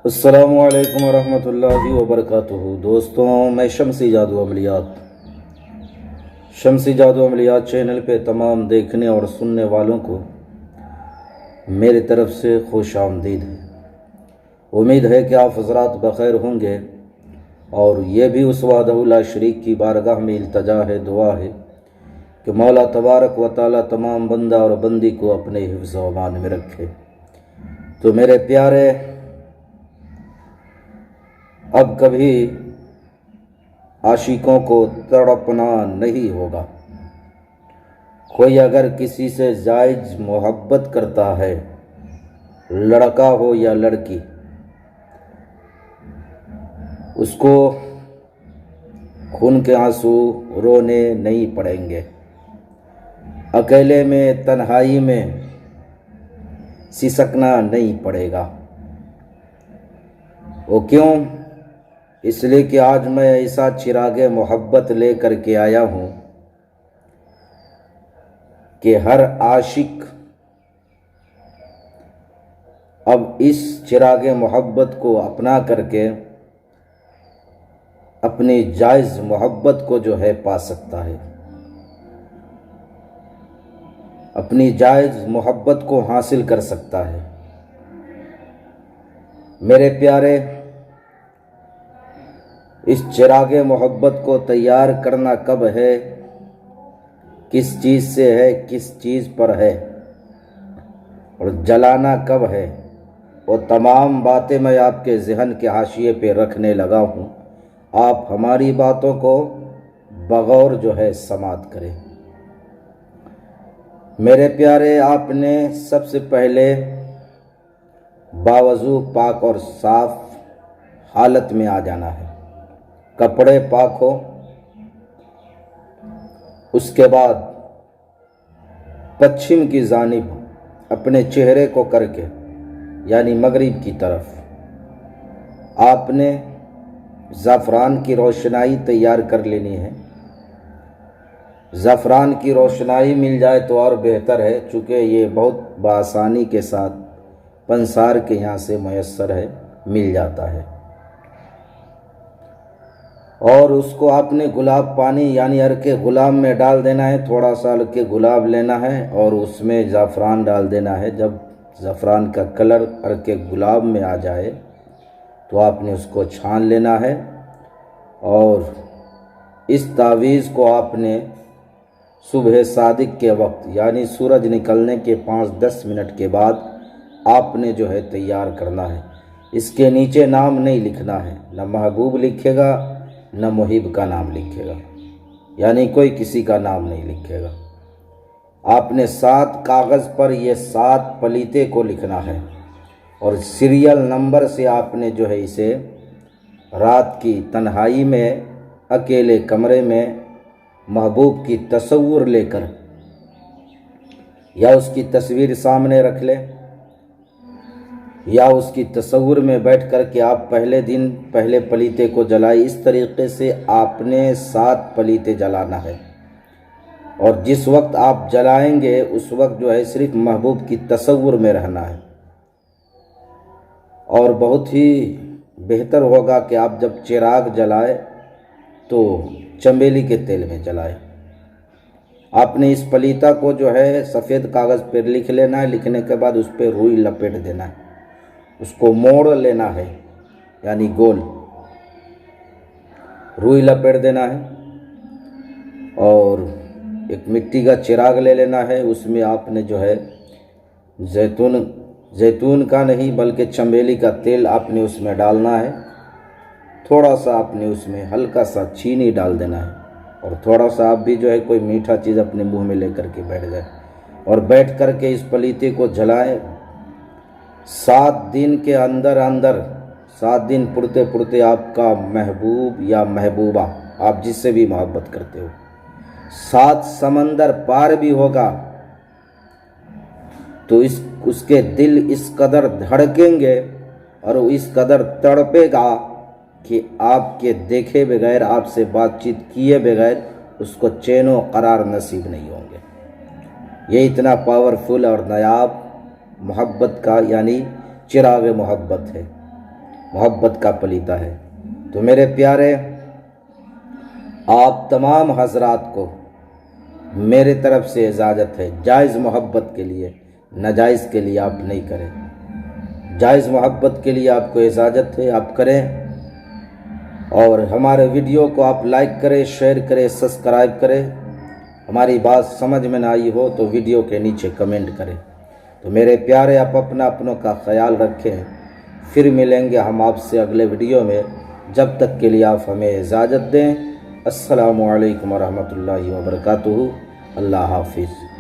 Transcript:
अस्सलामु अलैकुम वरहमतुल्लाहि वबरकातुहू। दोस्तों, मैं शम्सी जादू अमलियात चैनल पे तमाम देखने और सुनने वालों को मेरी तरफ से खुश आमदीद है। उम्मीद है कि आप हज़रात बख़ैर होंगे और ये भी उस वहदहू ला शरीक की बारगाह में इल्तजा है, दुआ है कि मौला तबारक व तआला तमाम बंदा और बंदी को अपने हिफ्ज़ व अमान में रखे। तो मेरे प्यारे, अब कभी आशिकों को तड़पना नहीं होगा। कोई अगर किसी से जायज़ मोहब्बत करता है, लड़का हो या लड़की, उसको खून के आंसू रोने नहीं पड़ेंगे। अकेले में, तन्हाई में सिसकना नहीं पड़ेगा। वो क्यों? इसलिए कि आज मैं ऐसा चिरागे मोहब्बत ले कर के आया हूँ कि हर आशिक अब इस चिरागे मोहब्बत को अपना करके अपनी जायज़ मोहब्बत को जो है पा सकता है, अपनी जायज़ मोहब्बत को हासिल कर सकता है। मेरे प्यारे, इस चिरागे मोहब्बत को तैयार करना कब है, किस चीज़ से है, किस चीज़ पर है और जलाना कब है, वो तमाम बातें मैं आपके ज़हन के हाशिए पे रखने लगा हूँ। आप हमारी बातों को बगौर जो है समात करें। मेरे प्यारे, आपने सबसे पहले बावजू पाक और साफ हालत में आ जाना है। कपड़े पाक हो, उसके बाद पश्चिम की जानिब अपने चेहरे को करके, यानी मगरिब की तरफ आपने ज़ाफ़रान की रोशनाई तैयार कर लेनी है। ज़ाफ़रान की रोशनाई मिल जाए तो और बेहतर है, चूँकि ये बहुत बआसानी के साथ पंसार के यहाँ से मैसर है, मिल जाता है। और उसको आपने गुलाब पानी यानी अर्के गुलाब में डाल देना है। थोड़ा सा अर्के गुलाब लेना है और उसमें ज़ाफ़रान डाल देना है। जब ज़ाफ़रान का कलर अर्के गुलाब में आ जाए तो आपने उसको छान लेना है और इस तावीज़ को आपने सुबह सादिक के वक्त यानी सूरज निकलने के 5-10 मिनट के बाद आपने जो है तैयार करना है। इसके नीचे नाम नहीं लिखना है, न महबूब लिखेगा न मुहिब का नाम लिखेगा, यानी कोई किसी का नाम नहीं लिखेगा। आपने 7 कागज़ पर ये 7 पलीते को लिखना है और सीरियल नंबर से आपने जो है इसे रात की तन्हाई में अकेले कमरे में महबूब की तस्वुर लेकर या उसकी तस्वीर सामने रख ले या उसकी तस्वुर में बैठ कर के आप पहले दिन पहले पलीते को जलाए। इस तरीक़े से आपने 7 पलीते जलाना है और जिस वक्त आप जलाएंगे उस वक्त जो है सिर्फ महबूब की तस्वुर में रहना है। और बहुत ही बेहतर होगा कि आप जब चिराग जलाए तो चमेली के तेल में जलाए। आपने इस पलीता को जो है सफ़ेद कागज़ पर लिख लेना है। लिखने के बाद उस पर रुई लपेट देना है, उसको मोड़ लेना है, यानी गोल रुई लपेट देना है। और एक मिट्टी का चिराग ले लेना है। उसमें आपने जो है जैतून का नहीं बल्कि चमेली का तेल आपने उसमें डालना है। थोड़ा सा आपने उसमें हल्का सा चीनी डाल देना है और थोड़ा सा आप भी जो है कोई मीठा चीज़ अपने मुंह में लेकर के बैठ जाए और बैठ कर के इस पलीते को जलाएं। 7 दिन के अंदर 7 दिन पुरते पुरते आपका महबूब या महबूबा, आप जिससे भी मोहब्बत करते हो, 7 समंदर पार भी होगा तो उसके दिल इस कदर धड़केंगे और वो इस कदर तड़पेगा कि आपके देखे बगैर, आपसे बातचीत किए बगैर उसको चैन व करार नसीब नहीं होंगे। ये इतना पावरफुल और नायाब मोहब्बत का यानी चिराग मोहब्बत है। मोहब्बत का पलीता है। तो मेरे प्यारे, आप तमाम हजरात को मेरे तरफ से इजाज़त है, जायज़ मोहब्बत के लिए, नाजायज़ के लिए आप नहीं करें। जायज़ मोहब्बत के लिए आपको इजाज़त है, आप करें। और हमारे वीडियो को आप लाइक करें, शेयर करें, सब्सक्राइब करें। हमारी बात समझ में ना आई हो तो वीडियो के नीचे कमेंट करें। तो मेरे प्यारे, आप अपनों का ख्याल रखें। फिर मिलेंगे हम आपसे अगले वीडियो में। जब तक के लिए आप हमें इजाज़त दें। अस्सलामु अलैकुम वरहमतुल्लाहि वबरकातुहू। अल्लाह हाफिज़।